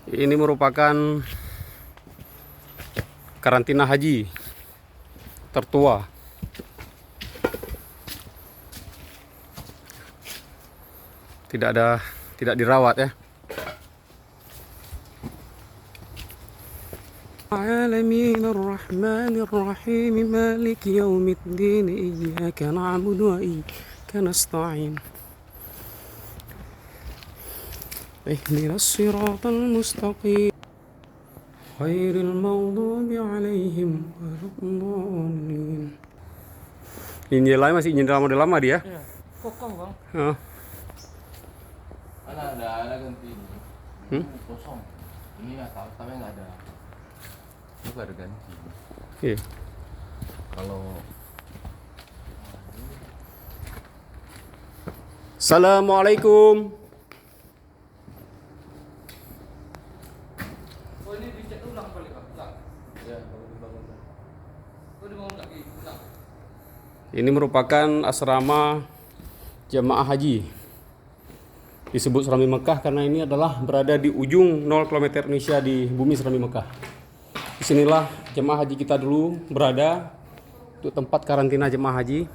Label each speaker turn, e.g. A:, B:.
A: Ini merupakan karantina haji tertua. Tidak dirawat ya. Alamin ar-Rahmanir Rahim Maliki Yaumiddin Iyyaka na'budu wa iyyaka nasta'in Ihdinas siratal mustaqim Ghairil maghdubi 'alaihim waladdallin. Ini lain masih ingin model lama dia.
B: Iya, kokoh bang.
C: Ada ganti ini. Kosong. Ini tapi nggak ada. Itu nggak ada ganti.
A: Iya.
C: Kalau
A: Assalamualaikum.
B: Oh ini dicek ulang kali bang. Ulang.
C: ya kalau dibangun.
B: Oh dibangun lagi. Ulang.
A: Ini merupakan asrama jemaah haji. Disebut Serami Mekah karena ini adalah berada di ujung 0 km Indonesia di bumi Serami Mekah. Disinilah jemaah haji kita dulu berada untuk tempat karantina jemaah haji.